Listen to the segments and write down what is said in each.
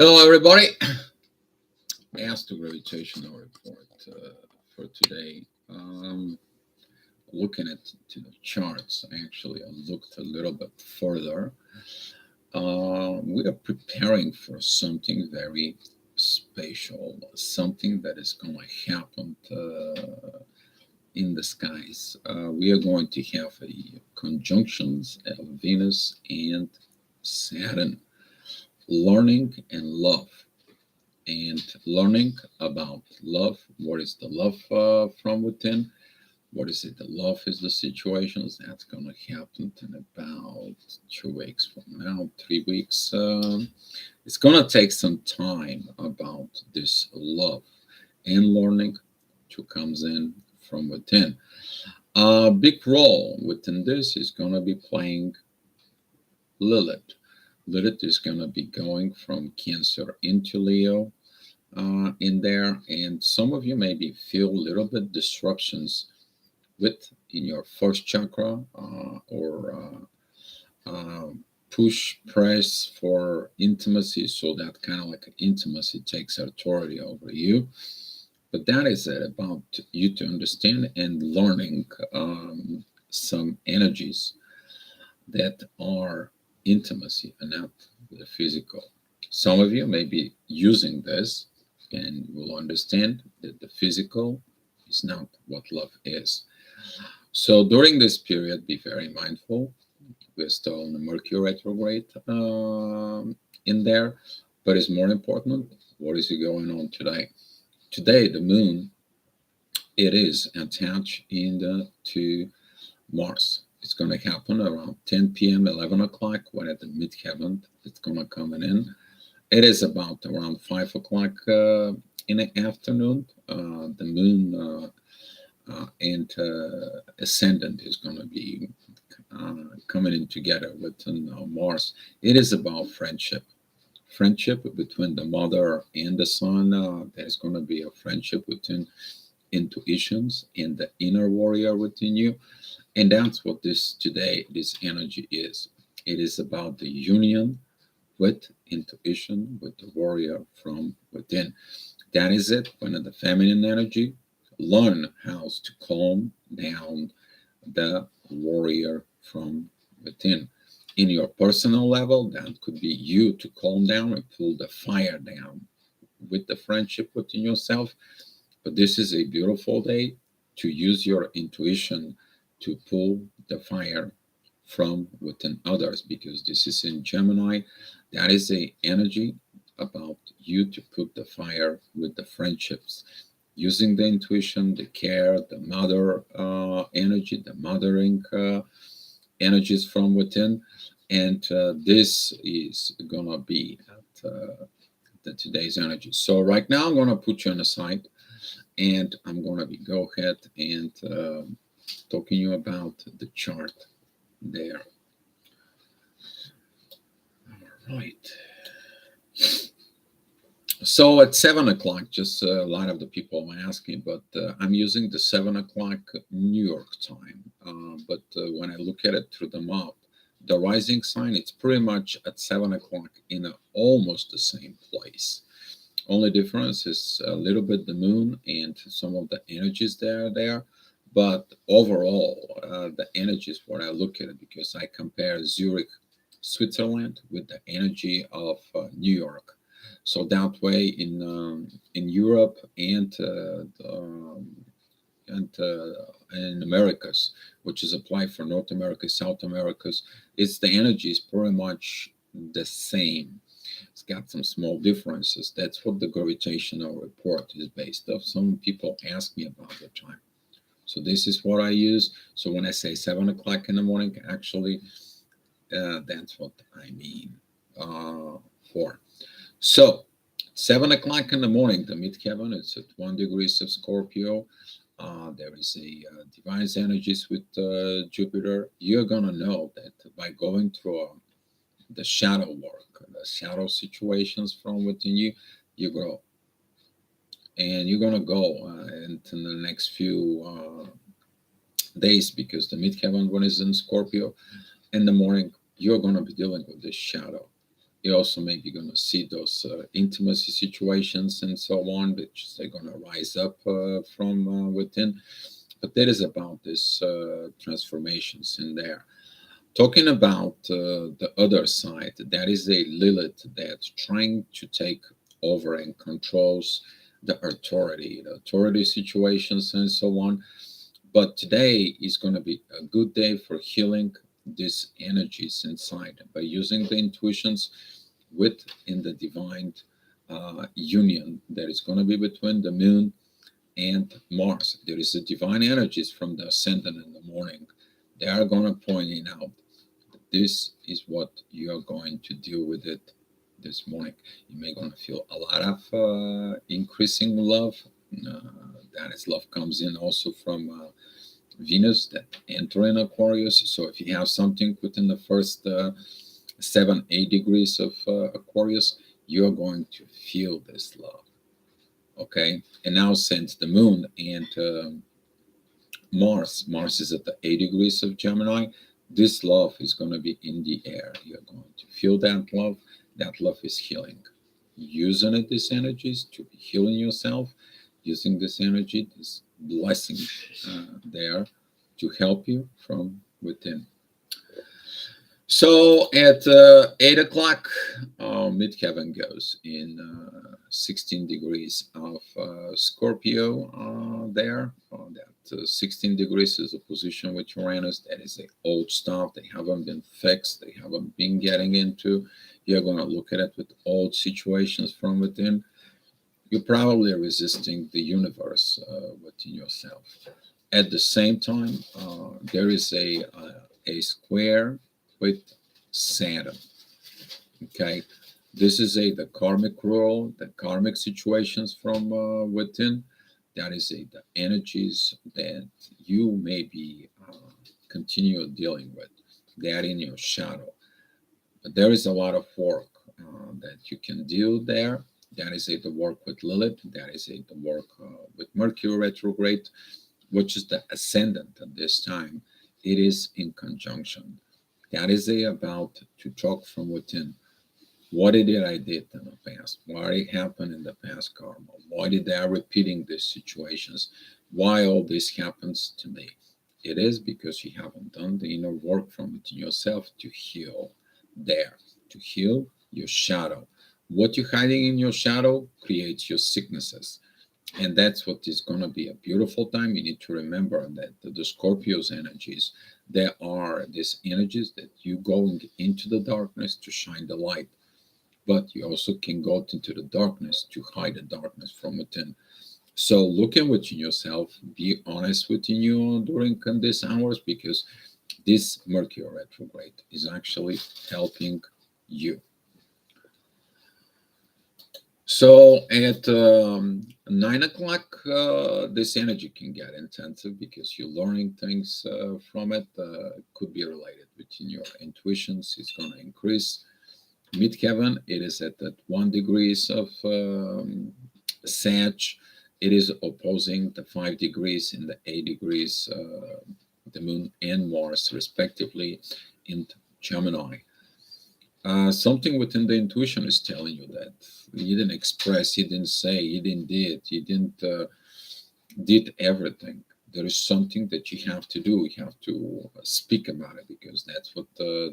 Hello, everybody. Asked the gravitational report for today. Looking at the charts, actually, I looked a little bit further. We are preparing for something very special, something that is going to happen in the skies. We are going to have a conjunctions of Venus and Saturn, learning and love. And learning about love. What is the love from within? What is it? The love is the situations that's going to happen in about 2 weeks from now, 3 weeks. It's going to take some time about this love and learning to comes in from within. A big role within this is going to be playing Lilith. Lilith is going to be going from Cancer into Leo in there, and some of you maybe feel a little bit disruptions with in your first chakra or push press for intimacy, so that kind of like intimacy takes authority over you. But that is it about you to understand and learning some energies that are intimacy and not the physical. Some of you may be using this and will understand that the physical is not what love is. So during this period, be very mindful. We're still in the Mercury retrograde in there, but it's more important what is going on today. Today, the moon it is attached to Mars. It's going to happen around 10 p.m., 11 o'clock, when at the midheaven it's going to come in. It is about around 5 o'clock in the afternoon. The moon and ascendant is going to be coming in together with Mars. It is about friendship. Friendship between the mother and the son. There's going to be a friendship between intuitions and the inner warrior within you. And that's what this energy is. It is about the union with intuition, with the warrior from within. That is it. When the feminine energy, learn how to calm down the warrior from within. In your personal level, that could be you to calm down and pull the fire down with the friendship within yourself. But this is a beautiful day to use your intuition to pull the fire from within others, because this is in Gemini. That is a energy about you to put the fire with the friendships, using the intuition, the care, the mother energy, the mothering energies from within. And this is gonna be at today's energy. So right now I'm gonna put you on the side, and I'm gonna be go ahead and talking you about the chart there. All right. So at 7 o'clock, just a lot of the people are asking, but I'm using the 7 o'clock New York time. But when I look at it through the map, the rising sign, it's pretty much at 7 o'clock in almost the same place. Only difference is a little bit the moon and some of the energies there. But overall, the energies, what I look at it, because I compare Zurich, Switzerland with the energy of New York. So that way, in Europe and in Americas, which is applied for North America, South Americas, it's the energy is pretty much the same. It's got some small differences. That's what the gravitational report is based off. Some people ask me about the time. So this is what I use. So when I say 7 o'clock in the morning, actually, that's what I mean for. So 7 o'clock in the morning, the midheaven, it's at 1 degrees of Scorpio. There is a divine energies with Jupiter. You're gonna know that by going through the shadow work, the shadow situations from within you, you grow, and you're gonna go into the next few days, because the midheaven one is in Scorpio. In the morning, you're gonna be dealing with this shadow. You're also maybe going to see those intimacy situations and so on, which they're going to rise up from within. But that is about this transformations in there. Talking about the other side, that is a Lilith that's trying to take over and controls the authority situations and so on. But today is going to be a good day for healing these energies inside by using the intuitions within the divine union that is going to be between the moon and Mars. There is a divine energies from the ascendant in the morning. They are going to point out that this is what you are going to deal with it this morning. You may going to feel a lot of increasing love. Uh, that is, love comes in also from Venus that enter in Aquarius. So if you have something within the first 7, 8 degrees of Aquarius, you are going to feel this love. Okay, and now since the moon and Mars is at the 8 degrees of Gemini, this love is going to be in the air. You're going to feel that love. That love is healing. Using it, these energies to be healing yourself, using this energy, this blessing there to help you from within. So at 8 o'clock, midheaven goes in 16 degrees of Scorpio there. That 16 degrees is a position with Uranus. That is a old stuff. They haven't been fixed. They haven't been getting into. You're going to look at it with old situations from within. You're probably resisting the universe within yourself. At the same time, there is a square with Saturn. Okay, this is the karmic role, the karmic situations from within. That is the energies that you may be continue dealing with. That in your shadow. But there is a lot of work that you can do there. That is the work with Lilith. That is the work with Mercury retrograde, which is the ascendant at this time. It is in conjunction. That is about to talk from within. What did I did in the past? Why it happened in the past karma? Why did I repeating these situations? Why all this happens to me? It is because you haven't done the inner work from within yourself to heal there, to heal your shadow. What you're hiding in your shadow creates your sicknesses. And that's what is going to be a beautiful time. You need to remember that the Scorpio's energies, there are these energies that you going into the darkness to shine the light, but you also can go into the darkness to hide the darkness from within. So looking within yourself, be honest within you during these hours, because this Mercury retrograde is actually helping you. So at 9 o'clock, this energy can get intensive because you're learning things from it. It could be related within your intuitions. It's going to increase. Midheaven, it is at that 1 degrees of Sag. It is opposing the 5 degrees in the 8 degrees, the Moon and Mars, respectively, in Gemini. Something within the intuition is telling you that you didn't express, you didn't say, you didn't did, you didn't did everything. There is something that you have to do. You have to speak about it, because that's what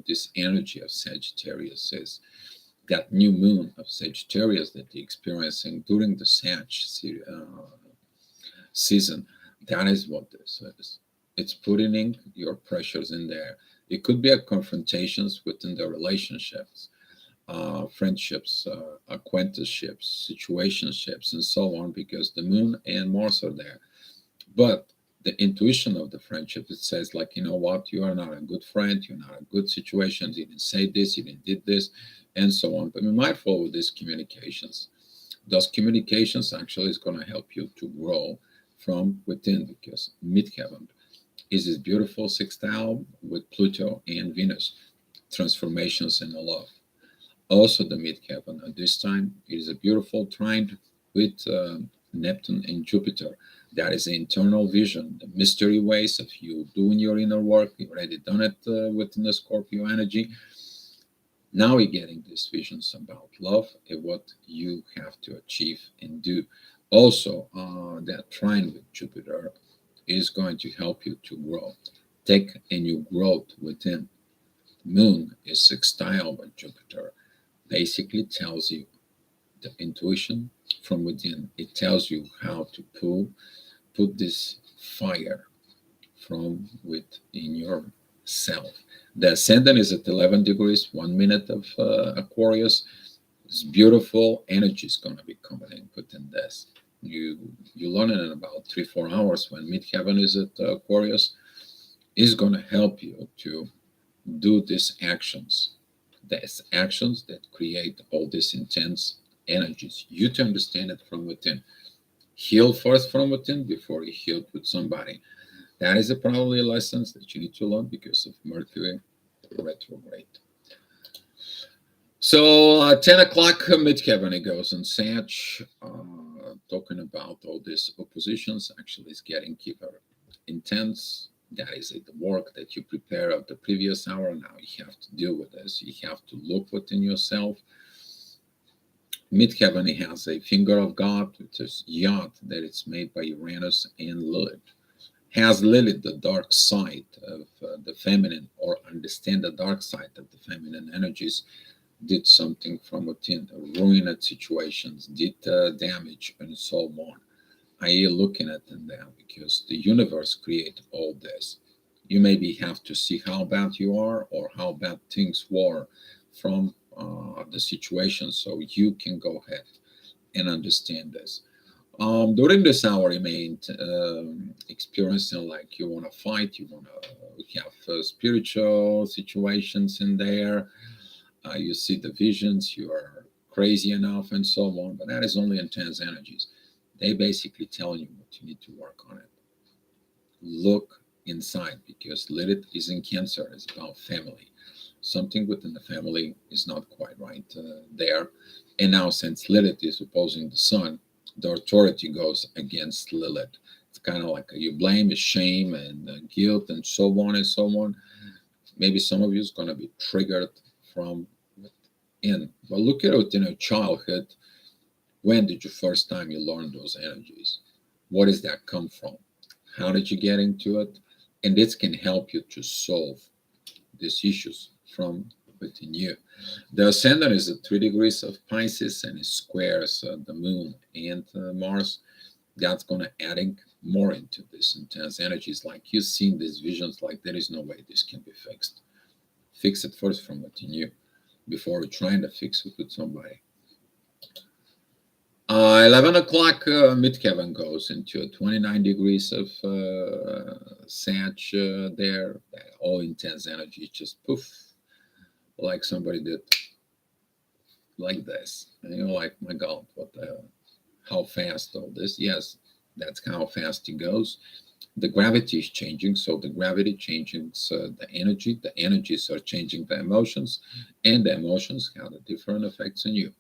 this energy of Sagittarius is. That new moon of Sagittarius that you're experiencing during the season, that is what this is. It's putting in your pressures in there. It could be a confrontations within the relationships, friendships, acquaintanceships, situationships, and so on, because the moon and Mars are there. But the intuition of the friendship, it says, like, you know what, you are not a good friend, you're not a good situation, you didn't say this, you didn't did this, and so on. But be mindful with these communications. Those communications actually is going to help you to grow from within, because midheaven is this beautiful sextile with Pluto and Venus, transformations in the love. Also, the midheaven at this time is a beautiful trine with Neptune and Jupiter. That is the internal vision, the mystery ways of you doing your inner work. You already done it within the Scorpio energy. Now you're getting these visions about love and what you have to achieve and do. Also, that trine with Jupiter is going to help you to grow. Take a new growth within. Moon is sextile with Jupiter. Basically tells you the intuition from within. It tells you how to put this fire from within yourself. The ascendant is at 11 degrees, 1 minute of Aquarius. It's beautiful energy is going to be coming in within this. You learn it in about 3 4 hours when midheaven is at Aquarius. Is going to help you to do these actions that create all these intense energies. You to understand it from within. Heal first from within before you heal with somebody. That is probably a lesson that you need to learn because of Mercury retrograde. So 10 o'clock midheaven it goes in Sag, talking about all these oppositions. Actually, it's getting keeper intense. That is the work that you prepare of the previous hour. Now you have to deal with this. You have to look within yourself. Midheaven has a finger of God, which is Yod, that it's made by Uranus and Lilith. Has Lilith the dark side of the feminine, or understand the dark side of the feminine energies, did something from within, ruined situations, did damage, and so on. Are you looking at them now? Because the universe create all this. You maybe have to see how bad you are or how bad things were from the situation, so you can go ahead and understand this. During this hour, you may experiencing like you want to fight, you want to have spiritual situations in there. You see the visions, you are crazy enough, and so on. But that is only intense energies. They basically tell you what you need to work on it. Look inside because Lilith is in Cancer. It's about family. Something within the family is not quite right there. And now, since Lilith is opposing the Sun, the authority goes against Lilith. It's kind of like you blame, shame, and guilt, and so on and so on. Maybe some of you is going to be triggered from within. But look at it in your childhood. When did you first time you learn those energies? What does that come from? How did you get into it? And this can help you to solve these issues from within you. The ascendant is at 3 degrees of Pisces and it squares the moon and Mars. That's going to adding more into this intense energies. Like you've seen these visions, like there is no way this can be fixed. Fix it first from within you before trying to fix it with somebody. 11 o'clock midheaven goes into 29 degrees of Sag there. All intense energy just poof, like somebody did like this. And you're like, my God, what the how fast all this? Yes, that's how fast it goes. The gravity is changing, so the gravity changes the energy. The energies are changing the emotions, and the emotions have a different effects on you.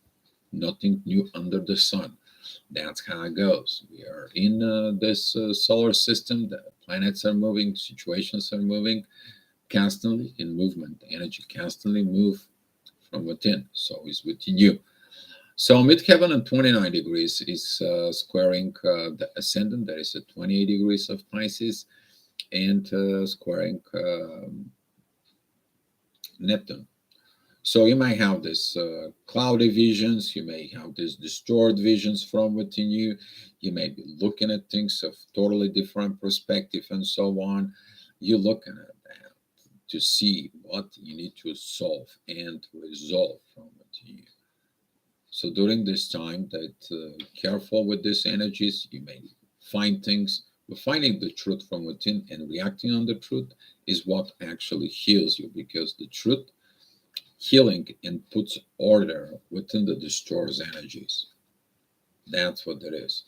Nothing new under the sun. That's how it goes. We are in this solar system. The planets are moving, situations are moving, constantly in movement. The energy constantly move from within. So it's within you. So midheaven at 29 degrees is squaring the ascendant. That is at 28 degrees of Pisces and squaring Neptune. So you may have this cloudy visions, you may have this distorted visions from within you, you may be looking at things of totally different perspective and so on. You're looking at that to see what you need to solve and resolve from within you. So during this time, that careful with these energies, you may find things. But finding the truth from within and reacting on the truth is what actually heals you, because the truth healing and puts order within the distorted energies. That's what it is.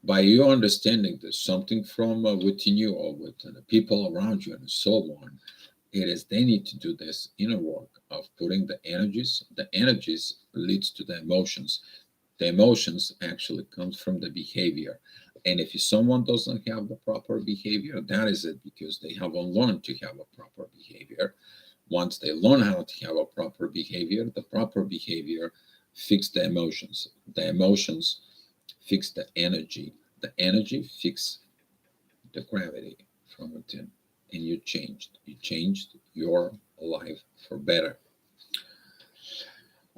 By you understanding there's something from within you or within the people around you and so on, it is they need to do this inner work of putting the energies. The energies leads to the emotions. The emotions actually comes from the behavior. And if someone doesn't have the proper behavior, that is it because they haven't learned to have a proper behavior. Once they learn how to have a proper behavior, the proper behavior fix the emotions. The emotions fix the energy. The energy fix the gravity from within. And you changed. You changed your life for better.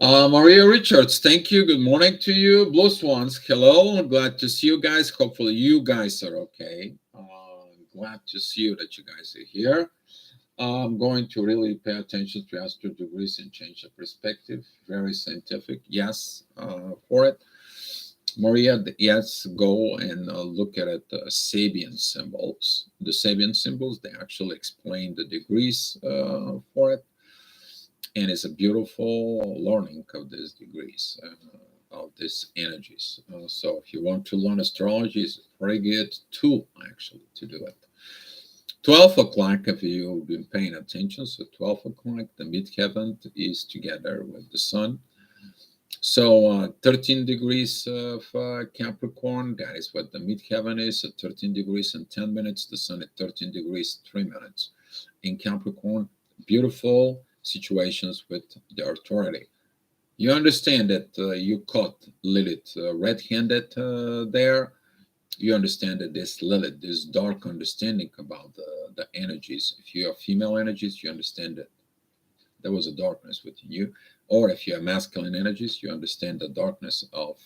Maria Richards, thank you. Good morning to you. Blue Swans, hello. Glad to see you guys. Hopefully, you guys are okay. Glad to see you that you guys are here. I'm going to really pay attention to astro degrees and change the perspective. Very scientific, yes, for it. Maria, yes, go and look at it, Sabian symbols. The Sabian symbols, they actually explain the degrees for it, and it's a beautiful learning of these degrees, of these energies. So if you want to learn astrology, it's a very good tool actually to do it. 12 o'clock, if you've been paying attention, so 12 o'clock, the midheaven is together with the sun. So 13 degrees of Capricorn, that is what the midheaven is at 13 degrees and 10 minutes. The sun at 13 degrees, 3 minutes. In Capricorn, beautiful situations with the authority. You understand that you caught Lilith red-handed there. You understand that this Lilith, this dark understanding about the energies. If you have female energies, you understand that there was a darkness within you. Or if you have masculine energies, you understand the darkness of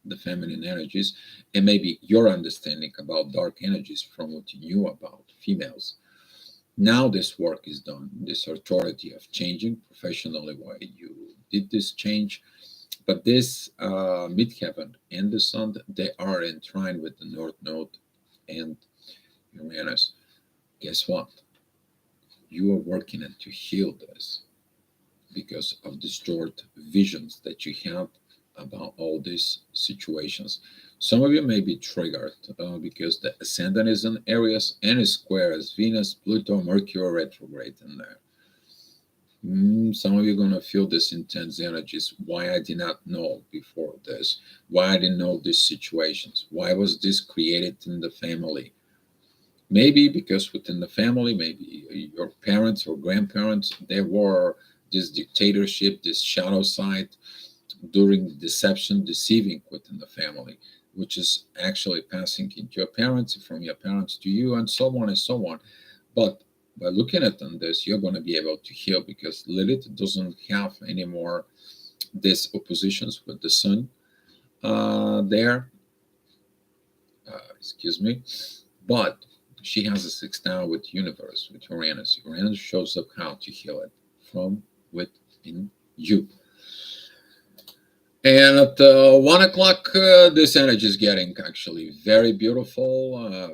the feminine energies. And maybe your understanding about dark energies from what you knew about females. Now this work is done, this authority of changing professionally why you did this change. But this midheaven and the sun, they are entwined with the North Node and Uranus. Guess what? You are working it to heal this because of distorted visions that you have about all these situations. Some of you may be triggered because the ascendant is in Aries and is square as Venus, Pluto, Mercury retrograde in there. Some of you are going to feel this intense energies. Why I did not know before this? Why I didn't know these situations? Why was this created in the family? Maybe because within the family, maybe your parents or grandparents, there were this dictatorship, this shadow side during deception, deceiving within the family, which is actually passing into your parents, from your parents to you, and so on and so on. But by looking at them, this, you're going to be able to heal because Lilith doesn't have anymore these oppositions with the sun there. Excuse me. But she has a sextile with universe, with Uranus. Uranus shows up how to heal it from within you. And at 1 o'clock, this energy is getting actually very beautiful,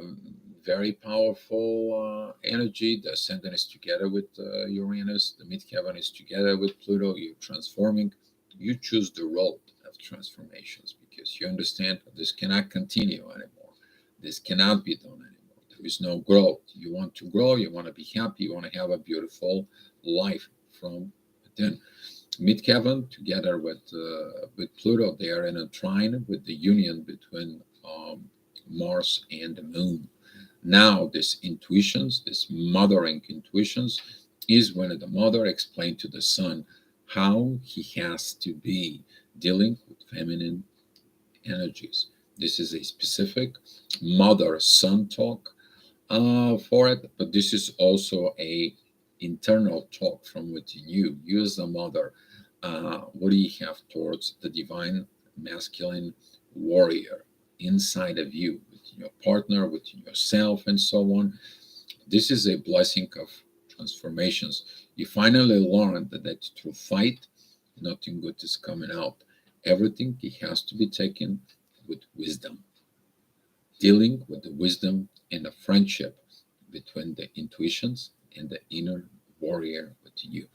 very powerful energy. The ascendant is together with Uranus. The midheaven is together with Pluto. You're transforming. You choose the road of transformations because you understand this cannot continue anymore. This cannot be done anymore. There is no growth. You want to grow. You want to be happy. You want to have a beautiful life from within. Midheaven together with Pluto, they are in a trine with the union between Mars and the Moon. Now, this intuitions, this mothering intuitions, is when the mother explained to the son how he has to be dealing with feminine energies. This is a specific mother-son talk for it, but this is also a internal talk from within you. You as a mother, what do you have towards the divine masculine warrior inside of you, within your partner, within yourself, and so on? This is a blessing of transformations. You finally learn that through fight, nothing good is coming out. Everything it has to be taken with wisdom. Dealing with the wisdom and the friendship between the intuitions and the inner warrior within you.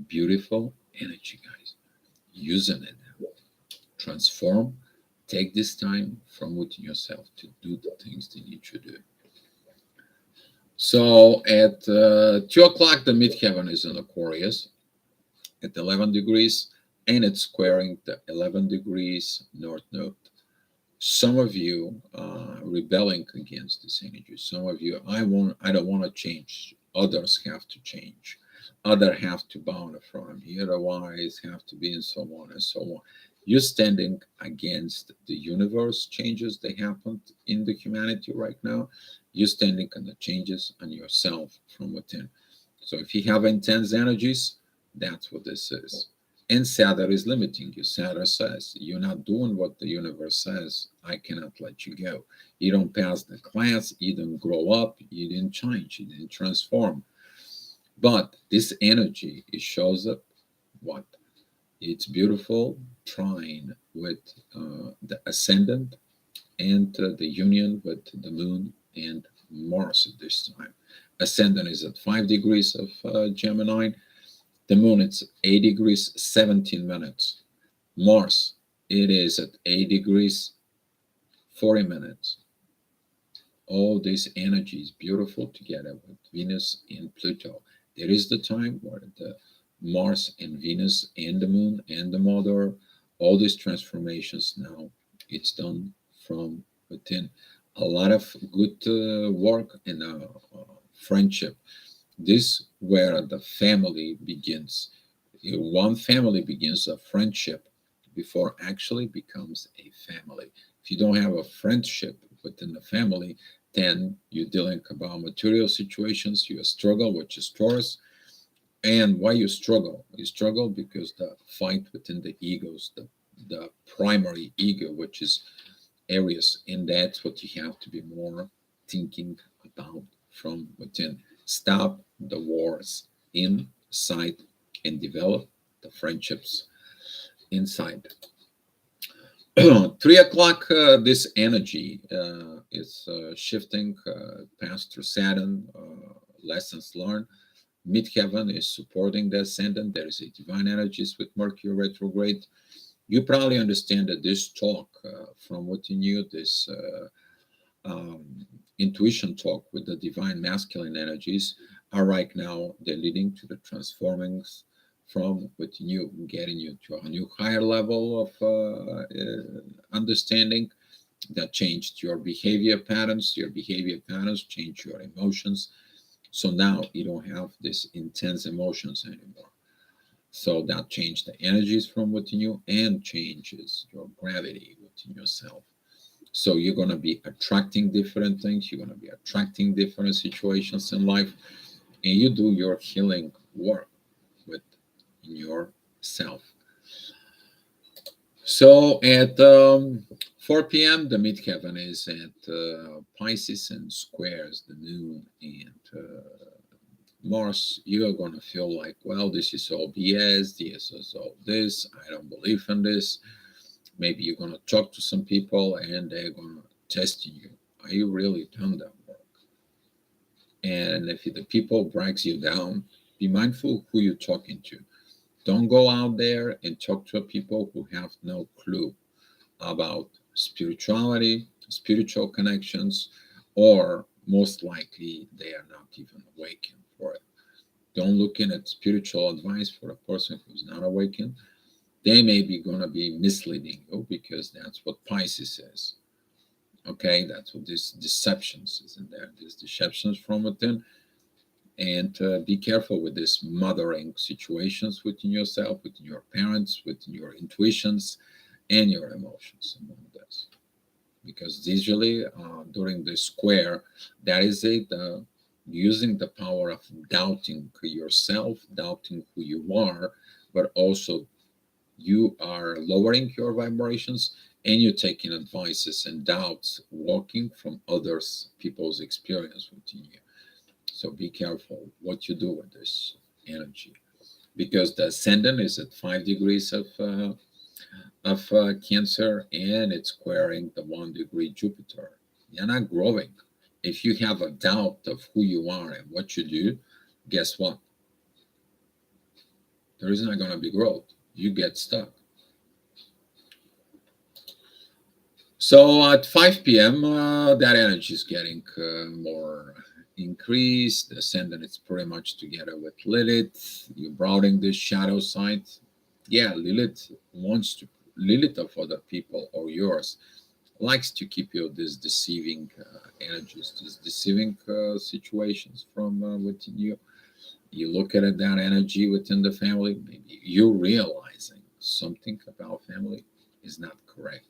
Beautiful energy, guys. Using it now. Transform. Take this time from within yourself to do the things that you should do. So at 2 o'clock, the midheaven is in Aquarius at 11 degrees, and it's squaring the 11 degrees north node. Some of you rebelling against this energy. Some of you, I don't want to change. Others have to change. Other have to bow from you, otherwise have to be, and so on and so on. You're standing against the universe changes that happened in the humanity right now. You're standing on the changes on yourself from within. So if you have intense energies, that's what this is. And Saturn is limiting you. Saturn says, you're not doing what the universe says. I cannot let you go. You don't pass the class, you didn't grow up, you didn't change, you didn't transform. But this energy, it shows up what? It's beautiful, trine with the ascendant and the union with the moon and Mars at this time. Ascendant is at 5 degrees of Gemini. The moon it's 8 degrees 17 minutes. Mars it is at 8 degrees 40 minutes. All this energy is beautiful together with Venus and Pluto. There is the time where the Mars and Venus and the moon and the mother, all these transformations now, it's done from within. A lot of good work and friendship. This where the family begins. One family begins a friendship before actually becomes a family. If you don't have a friendship within the family, then you're dealing about material situations. You struggle, which is Taurus. And why you struggle? You struggle because the fight within the egos, the primary ego, which is Aries, and that's what you have to be more thinking about from within. Stop the wars inside and develop the friendships inside. 3 o'clock, this energy is shifting past through Saturn, lessons learned. Midheaven is supporting the ascendant. There is a divine energies with Mercury retrograde. You probably understand that this talk from within you, this intuition talk with the divine masculine energies are right now, they're leading to the transformings from within you, getting you to a new higher level of understanding that changed your behavior patterns change your emotions. So now you don't have this intense emotions anymore. So that changed the energies from within you and changes your gravity within yourself. So you're going to be attracting different things. You're going to be attracting different situations in life. And you do your healing work with yourself. So at 4 p.m., the midheaven is at Pisces and squares the moon and Mars. You are going to feel like, well, this is all BS. This is all this. I don't believe in this. Maybe you're going to talk to some people and they're going to test you. Are you really done that work? And if the people drags you down, be mindful who you're talking to. Don't go out there and talk to people who have no clue about spirituality, spiritual connections, or most likely they are not even awakened for it. Don't look in at spiritual advice for a person who's not awakened. They may be going to be misleading you because that's what Pisces is. Okay, that's what this deceptions is in there. These deceptions from within, and be careful with this mothering situations within yourself, within your parents, within your intuitions, and your emotions among this. Because usually during the square, that is it. Using the power of doubting yourself, doubting who you are, but also you are lowering your vibrations and you're taking advices and doubts walking from others people's experience within you. So be careful what you do with this energy because the ascendant is at 5 degrees of Cancer and it's squaring the 1 degree Jupiter. You're not growing. If you have a doubt of who you are and what you do, guess what? There is not going to be growth. You get stuck. So at 5 p.m., that energy is getting more increased. The ascendant is pretty much together with Lilith. You're broadening this shadow side. Yeah, Lilith wants to, Lilith of other people or yours likes to keep you this deceiving energies, these deceiving situations from within you. You look at it, that energy within the family, maybe you're realizing something about family is not correct.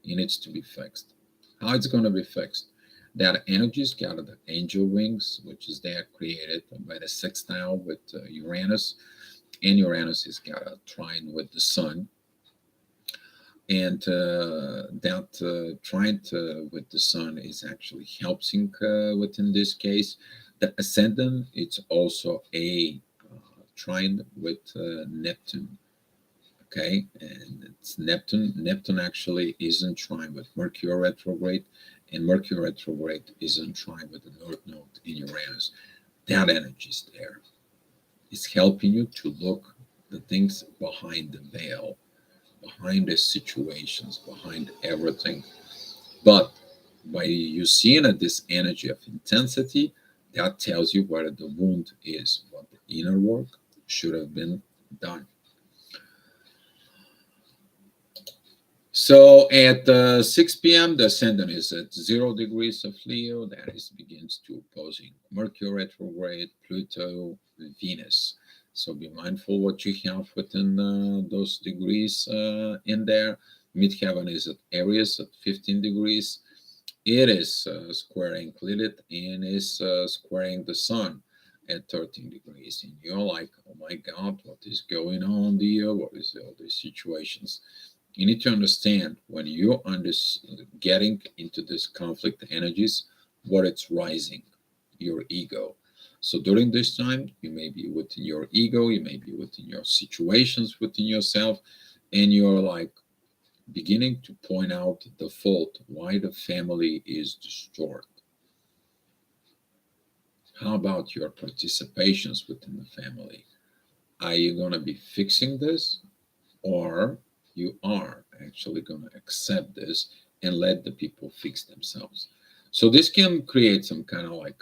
It needs to be fixed. How it's going to be fixed? That energy's got the angel wings, which is there created by the sextile with Uranus, and Uranus has got a trine with the sun, and that trine with the sun is actually helping within this case. The ascendant, it's also a trine with Neptune. Okay, and it's Neptune. Neptune actually is in trine with Mercury retrograde, and Mercury retrograde is in trine with the North Node in Uranus. That energy is there. It's helping you to look the things behind the veil, behind the situations, behind everything. But by you seeing this energy of intensity, that tells you where the wound is, what the inner work should have been done. So at 6 p.m., the ascendant is at 0 degrees of Leo. That is begins to opposing Mercury retrograde, Pluto, Venus. So be mindful what you have within those degrees in there. Midheaven is at Aries at 15 degrees. It is squaring Lilith and is squaring the Sun at 13 degrees. And you're like, oh my God, what is going on here? What is all these situations? You need to understand when you're getting into this conflict energies, what it's rising, your ego. So during this time, you may be within your ego, you may be within your situations within yourself, and you're like beginning to point out the fault why the family is destroyed. How about your participations within the family? Are you going to be fixing this, or you are actually going to accept this and let the people fix themselves? So this can create some kind of like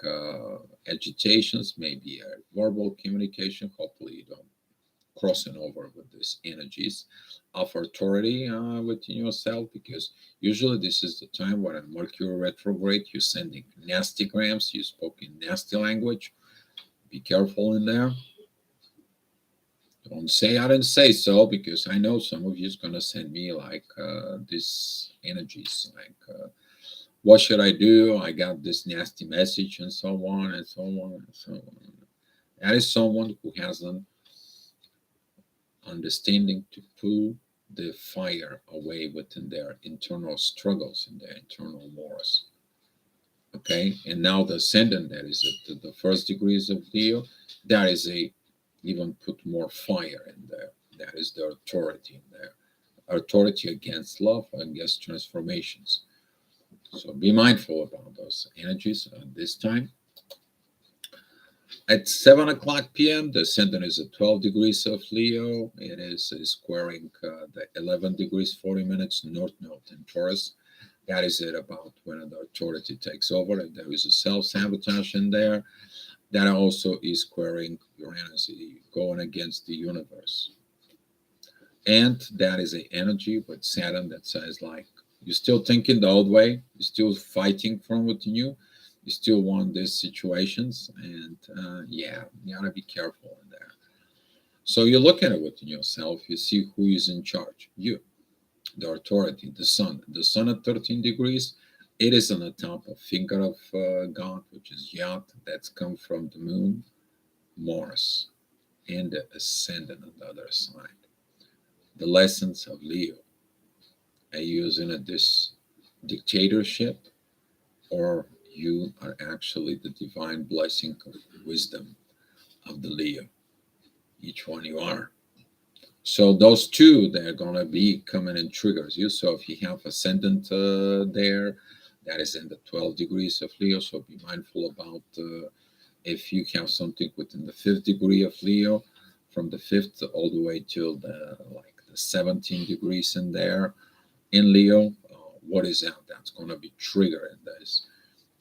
agitations, maybe a verbal communication. Hopefully you don't crossing over with these energies of authority within yourself, because usually this is the time when in Mercury retrograde you're sending nasty grams, you spoke in nasty language. Be careful in there. Don't say I didn't say so, because I know some of you is gonna send me like these energies, like what should I do? I got this nasty message and so on and so on and so on. That is someone who hasn't understanding to pull the fire away within their internal struggles and their internal wars. Okay, and now the ascendant that is at the first degrees of Leo, that is a even put more fire in there. That is the authority in there. Authority against love, against transformations. So be mindful about those energies at this time. At 7 o'clock p.m., the ascendant is at 12 degrees of Leo. It is squaring the 11 degrees, 40 minutes north node in Taurus. That is it about when the authority takes over. And there is a self sabotage in there. That also is squaring Uranus, going against the universe. And that is an energy with Saturn that says, like, you're still thinking the old way, you're still fighting from within you still want these situations, and yeah, you gotta be careful in there. So you look at it within yourself, you see who is in charge. You, the authority, the sun at 13 degrees. It is on the top of finger of God, which is Yod, that's come from the moon, Mars, and the ascendant on the other side. The lessons of Leo. Are you using this dictatorship, or you are actually the divine blessing of wisdom of the Leo? Each one you are. So those two, they're gonna be coming in triggers you. So if you have ascendant there, that is in the 12 degrees of Leo. So be mindful about if you have something within the fifth degree of Leo, from the fifth all the way till the like the 17 degrees in there in Leo. What is that? That's gonna be triggered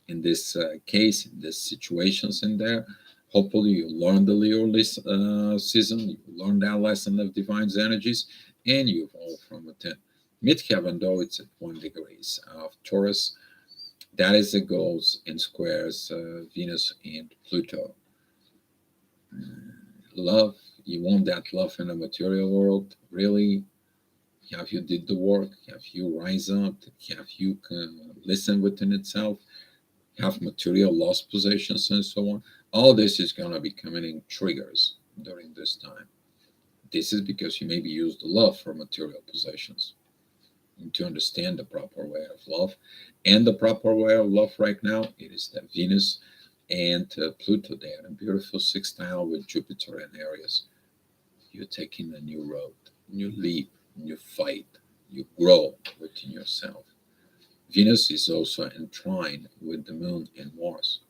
in this case, in these situations in there. Hopefully, you learn the Leo season, you learn that lesson of divine's energies, and you evolve from within. Midheaven, though, it's at 1 degrees of Taurus. That is the goals in squares Venus and Pluto. Love, you want that love in the material world? Really? Have you did the work? Have you rise up? Have you listen within itself? Have material lost possessions and so on? All this is going to be coming in triggers during this time. This is because you maybe use the love for material possessions. And to understand the proper way of love, and the proper way of love right now, it is that Venus and Pluto, they are a beautiful sextile with Jupiter and Aries. You're taking a new road, new leap, new fight, you grow within yourself. Venus is also entwined with the moon and Mars.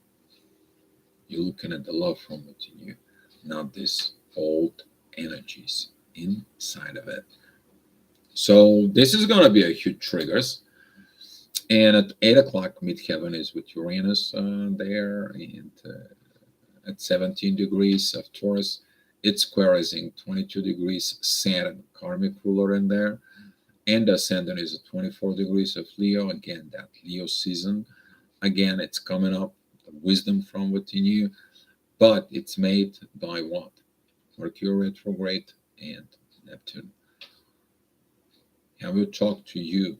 You're looking at the love from within you, not these old energies inside of it. So this is going to be a huge triggers. And at 8 o'clock, midheaven is with Uranus there, and at 17 degrees of Taurus, it's squaring 22 degrees Saturn, karmic ruler in there. And the ascendant is at 24 degrees of Leo. Again, that Leo season. Again, it's coming up, the wisdom from within you, but it's made by what? Mercury retrograde and Neptune. Have you talked to you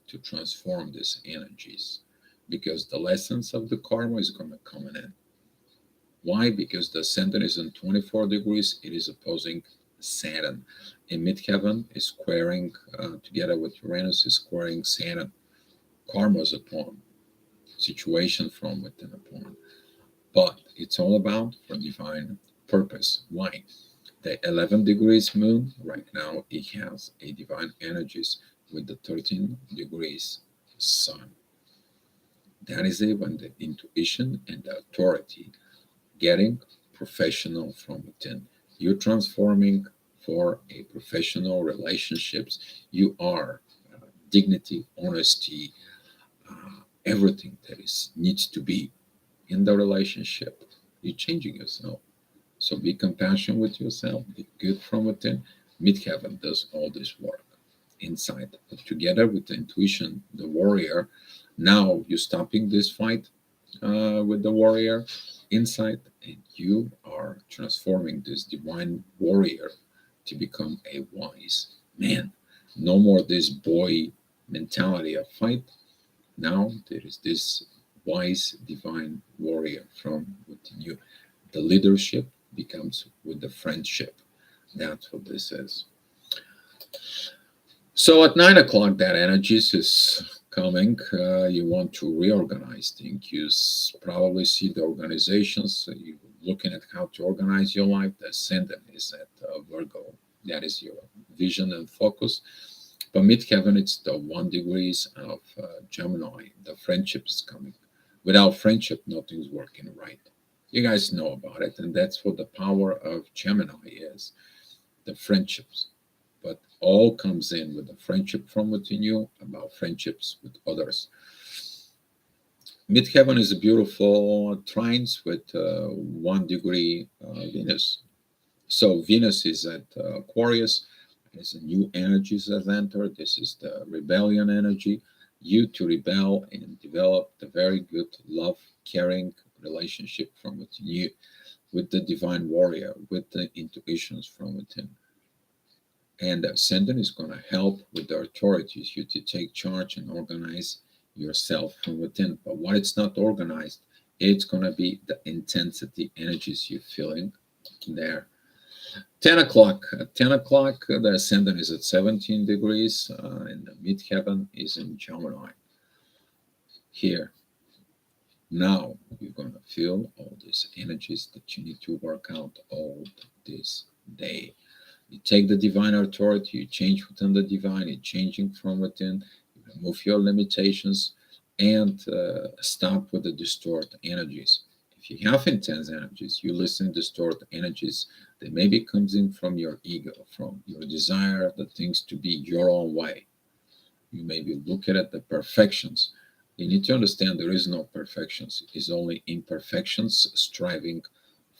to transform these energies? Because the lessons of the karma is going to come in. Why? Because the ascendant is in 24 degrees, it is opposing Saturn. In midheaven is squaring together with Uranus, is squaring Saturn. Karma is a pawn, situation from within a pawn. But it's all about for divine purpose. Why? The 11 degrees moon, right now, it has a divine energies with the 13 degrees sun. That is it when the intuition and the authority getting professional from within. You're transforming for a professional relationships. You are dignity, honesty, everything that is needs to be in the relationship. You're changing yourself. So be compassionate with yourself. Be good from within. Midheaven does all this work inside. But together with the intuition, the warrior, now you're stopping this fight with the warrior inside, and you are transforming this divine warrior to become a wise man. No more this boy mentality of fight. Now there is this wise divine warrior from within you. The leadership becomes with the friendship. That's what this is. So at 9 o'clock, that energy is coming. You want to reorganize things. You probably see the organizations. So you're looking at how to organize your life. The ascendant is at Virgo. That is your vision and focus. But midheaven, it's the 1 degrees of Gemini. The friendship is coming. Without friendship, nothing's working right. You guys know about it, and that's what the power of Gemini is, the friendships. But all comes in with the friendship from within you, about friendships with others. Midheaven is a beautiful trines with 1 degree Venus. So Venus is at Aquarius. It's a new energies that enter. This is the rebellion energy. You to rebel and develop the very good love, caring relationship from within you with the divine warrior, with the intuitions from within. And the ascendant is going to help with the authorities, you to take charge and organize yourself from within. But what it's not organized, it's going to be the intensity energies you're feeling there. 10 o'clock. At 10 o'clock, the ascendant is at 17 degrees, and the midheaven is in Gemini. Here, now you're going to feel all these energies that you need to work out all this day. You take the divine authority, you change within the divine, you're changing from within, you remove your limitations, and stop with the distort energies. If you have intense energies, you listen to distort energies that maybe comes in from your ego, from your desire the things to be your own way. You maybe look at the perfections. You need to understand there is no perfections. It's only imperfections striving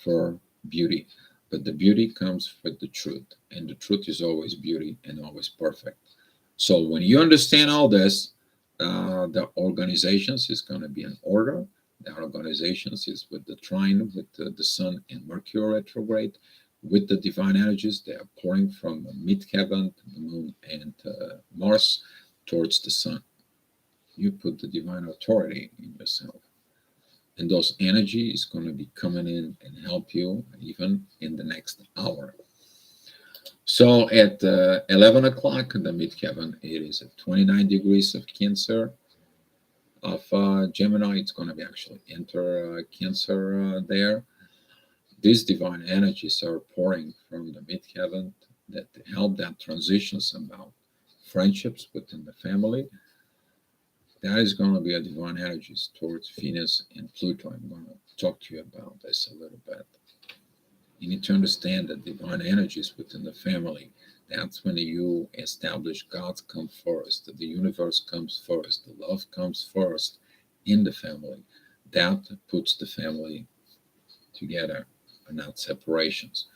for beauty. But the beauty comes with the truth, and the truth is always beauty and always perfect. So when you understand all this, the organizations is going to be in order. The organizations is with the trine, with the Sun and Mercury retrograde, with the divine energies. They are pouring from midheaven, the Moon, and Mars towards the Sun. You put the divine authority in yourself, and those energy is going to be coming in and help you even in the next hour. So at 11 o'clock in the midheaven, it is at 29 degrees of Cancer, of Gemini. It's going to be actually enter Cancer there. These divine energies are pouring from the midheaven that help that transitions about friendships within the family. That is going to be a divine energies towards Venus and Pluto. I'm going to talk to you about this a little bit. You need to understand that divine energies within the family, that's when you establish God comes first, that the universe comes first, the love comes first in the family. That puts the family together and not separations.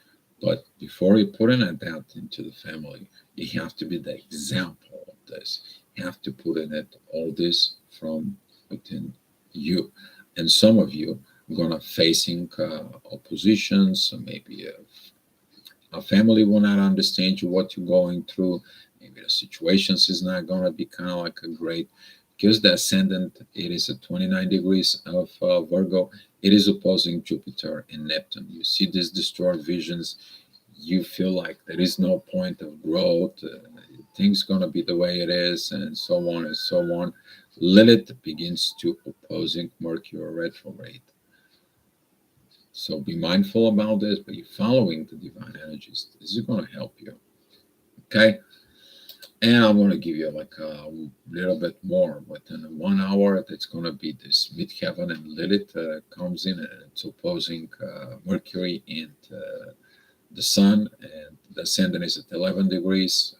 But before you put in that into the family, you have to be the example of this. You have to put in it all this from within you. And some of you are gonna facing oppositions, so maybe a family will not understand you what you're going through. Maybe the situations is not gonna be kind of like a great, because the ascendant it is at 29 degrees of Virgo. It is opposing Jupiter and Neptune. You see these distorted visions. You feel like there is no point of growth. Things gonna be the way it is, and so on and so on. Lilith begins to opposing Mercury retrograde. So be mindful about this, but you're following the divine energies. This is going to help you. Okay. And I'm going to give you like a little bit more within 1 hour. That's going to be this midheaven, and Lilith comes in and it's opposing Mercury and the Sun, and the ascendant is at 11 degrees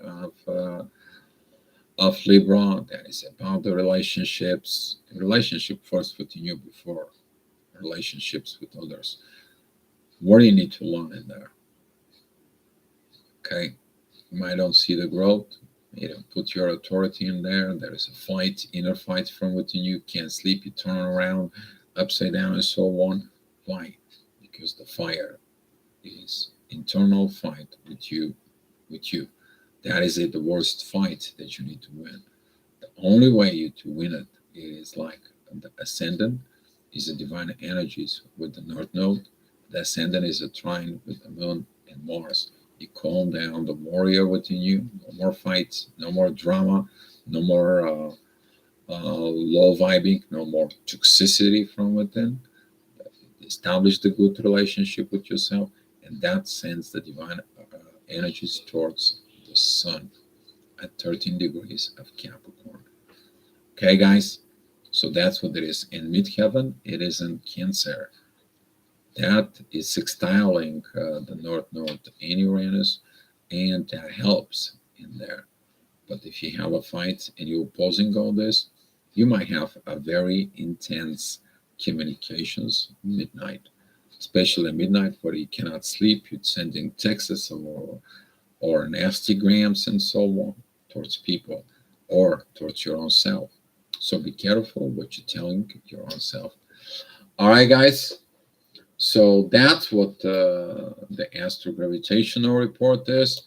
of Libra. That is about the relationships. Relationship first within you before relationships with others. What do you need to learn in there? Okay. You might don't see the growth. You don't put your authority in there. There is a fight, inner fight from within you. Can't sleep. You turn around, upside down, and so on. Why? Because the fire is internal fight with you. With you. That is it. The worst fight that you need to win. The only way you to win it is like the ascendant is the divine energies with the North Node. The ascendant is a trine with the Moon and Mars. You calm down the warrior within you. No more fights, no more drama, no more low vibing, no more toxicity from within. Establish the good relationship with yourself, and that sends the divine energies towards the Sun at 13 degrees of Capricorn. Okay, guys? So that's what it is. In midheaven, it is in Cancer. That is sextiling the North Node in Uranus, and that helps in there. But if you have a fight and you're opposing all this, you might have a very intense communications midnight, especially at midnight where you cannot sleep. You're sending texts or nasty grams and so on towards people or towards your own self. So be careful what you're telling your own self. All right, guys. So that's what the astrogravitational report is.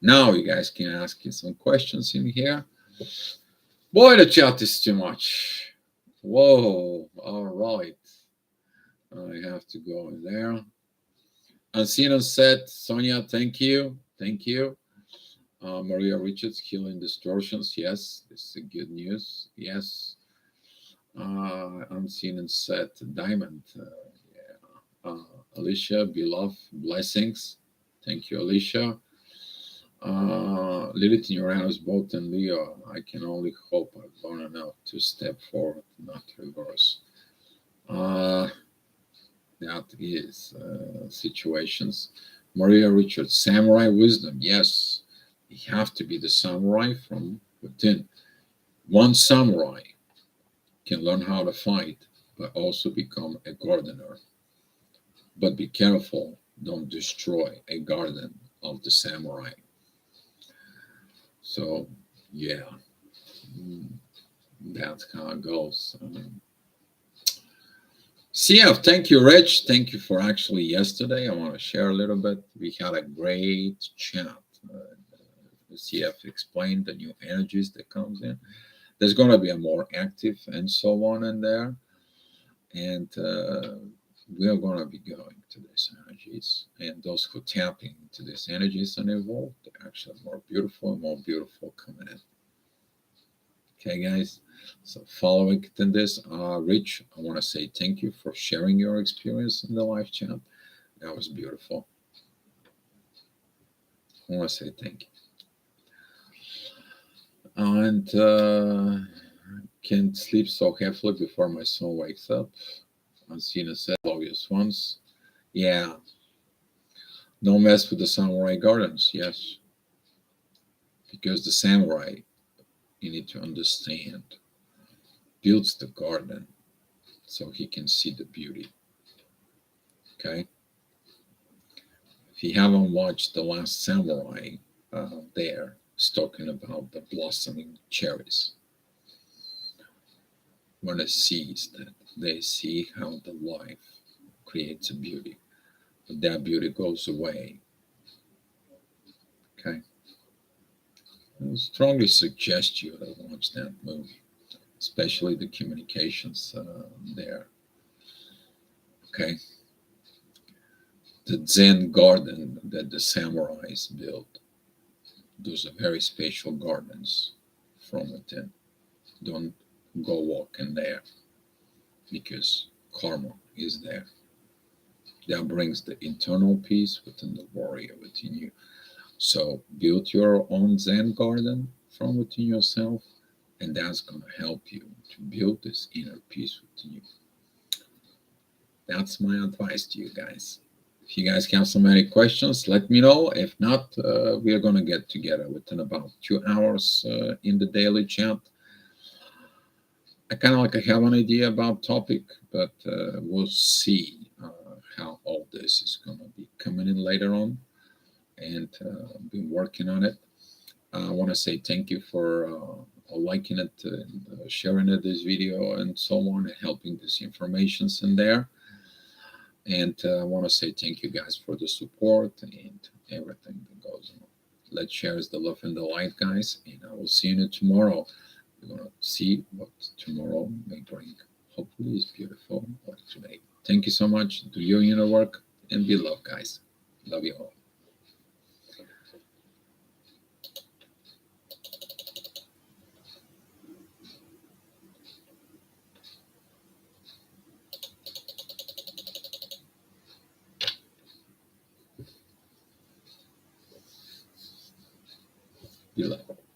Now you guys can ask me some questions in here. Boy, the chat is too much. Whoa, all right. I have to go in there. Unseen on set, Sonia, thank you. Thank you. Maria Richards, Healing Distortions. Yes, this is good news. Yes. Unseen and set, Diamond. Alicia, beloved, blessings. Thank you, Alicia. Lilith in Uranus, both in Leo. I can only hope I've learned enough to step forward, not reverse. That is situations. Maria Richards, samurai wisdom. Yes, you have to be the samurai from within. One samurai can learn how to fight, but also become a gardener. But be careful, don't destroy a garden of the samurai. So, yeah, that's how it goes. CF, thank you, Rich. Thank you for actually yesterday. I want to share a little bit. We had a great chat. CF explained the new energies that comes in. There's going to be a more active and so on in there, and we are going to be going to these energies. And those who tap into these energies and evolve, they're actually more beautiful and more beautiful coming in. Okay, guys. So following in this, Rich, I want to say thank you for sharing your experience in the live chat. That was beautiful. I want to say thank you. And can't sleep so heavily before my son wakes up. Ancina said, obvious ones. Yeah, no mess with the samurai gardens. Yes, because the samurai, you need to understand, builds the garden so he can see the beauty. Okay? If you haven't watched The Last Samurai, there, it's talking about the blossoming cherries. When it sees that, they see how the life creates a beauty, but that beauty goes away. Okay? I strongly suggest you to watch that movie, especially the communications there. Okay? The Zen garden that the samurais built, those are very special gardens from within. Don't go walk in there because karma is there. That brings the internal peace within the warrior within you. So build your own Zen garden from within yourself, and that's going to help you to build this inner peace within you. That's my advice to you guys. If you guys have so many questions, let me know. If not, we are going to get together within about 2 hours in the daily chat. I kind of like I have an idea about topic, but we'll see how all this is going to be coming in later on, and been working on it. I want to say thank you for liking it, and sharing it, this video, and so on, and helping this information's in there. And I want to say thank you guys for the support and everything that goes on. Let's share the love and the light, guys, and I will see you tomorrow. We're going to see what tomorrow may bring. Hopefully, it's beautiful like today. Thank you so much. Do your inner work and be loved, guys. Love you all. Be loved.